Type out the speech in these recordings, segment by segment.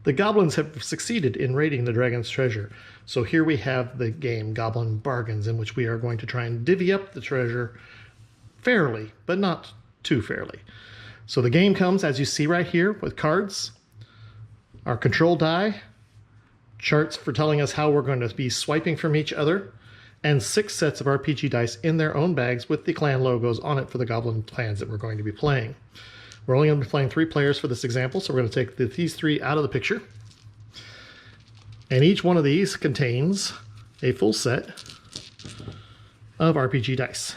The goblins have succeeded in raiding the dragon's treasure. So here we have the game Goblin Bargains, in which we are going to try and divvy up the treasure fairly, but not too fairly. So the game comes, as you see right here, with cards, our control die, charts for telling us how we're going to be swiping from each other, and 6 sets of RPG dice in their own bags with the clan logos on it for the goblin clans that we're going to be playing. We're only going to be playing 3 players for this example, so we're going to take these 3 out of the picture. And each one of these contains a full set of RPG dice.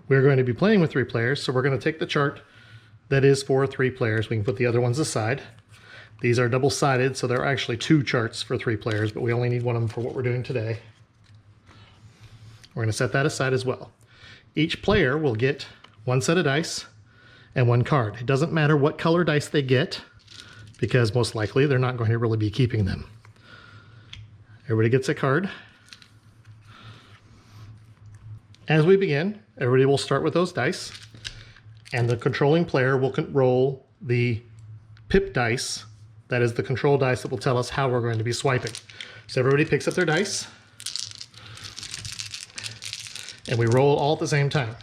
We're going to be playing with 3 players, so we're going to take the chart that is for 3 players. We can put the other ones aside. These are double-sided, so there are actually 2 charts for 3 players, but we only need one of them for what we're doing today. We're going to set that aside as well. Each player will get 1 set of dice and 1 card. It doesn't matter what color dice they get, because most likely they're not going to really be keeping them. Everybody gets a card. As we begin, everybody will start with those dice, and the controlling player will roll the pip dice. That is the control dice that will tell us how we're going to be swiping. So everybody picks up their dice, and we roll all at the same time.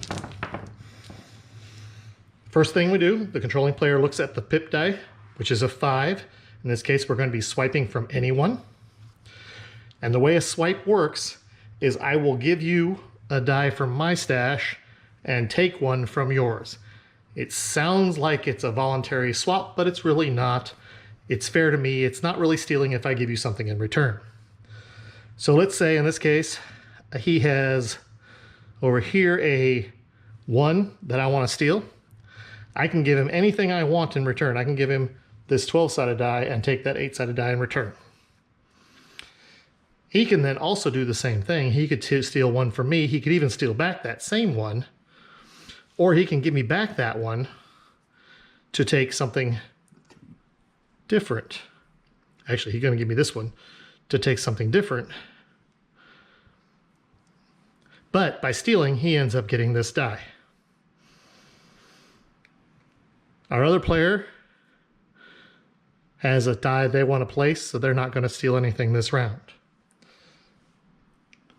First thing we do, the controlling player looks at the pip die, which is a 5. In this case, we're going to be swiping from anyone. And the way a swipe works is I will give you a die from my stash and take one from yours. It sounds like it's a voluntary swap, but it's really not. It's fair to me. It's not really stealing if I give you something in return. So let's say in this case, he has over here a 1 that I want to steal. I can give him anything I want in return. I can give him this 12-sided die and take that 8-sided die in return. He can then also do the same thing. He could steal 1 from me. He could even steal back that same 1. Or he can give me back that 1 to take something different. Actually, he's going to give me this one to take something different. But by stealing, he ends up getting this die. Our other player has a die they want to place, so they're not going to steal anything this round.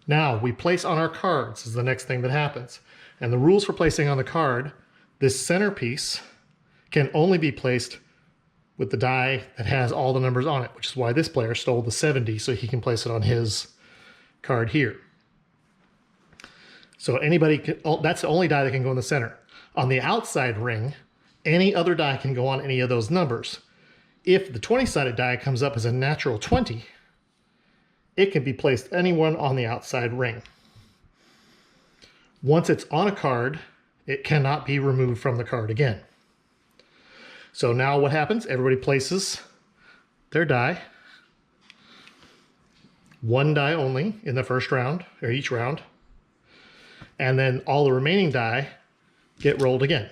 Now, we place on our cards is the next thing that happens. And the rules for placing on the card, this centerpiece can only be placed with the die that has all the numbers on it, which is why this player stole the 70 so he can place it on his card here. So anybody can, that's the only die that can go in the center. On the outside ring, any other die can go on any of those numbers. If the 20-sided die comes up as a natural 20, it can be placed anywhere on the outside ring. Once it's on a card, it cannot be removed from the card again. So now what happens? Everybody places their die. 1 die only in the first round, or each round. And then all the remaining die get rolled again.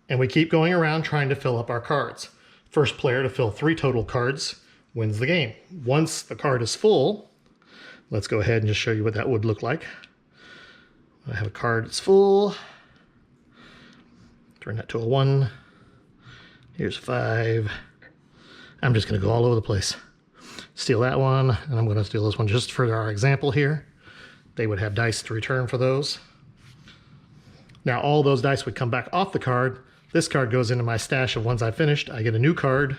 And we keep going around trying to fill up our cards. First player to fill 3 total cards wins the game. Once the card is full, let's go ahead and just show you what that would look like. I have a card that's full. Turn that to a 1. Here's a 5. I'm just going to go all over the place. Steal that one, and I'm going to steal this one just for our example here. They would have dice to return for those. Now all those dice would come back off the card. This card goes into my stash of ones I finished. I get a new card,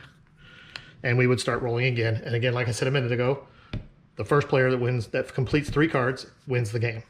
and we would start rolling again. And again, like I said a minute ago, the first player that wins, that completes 3 cards, wins the game.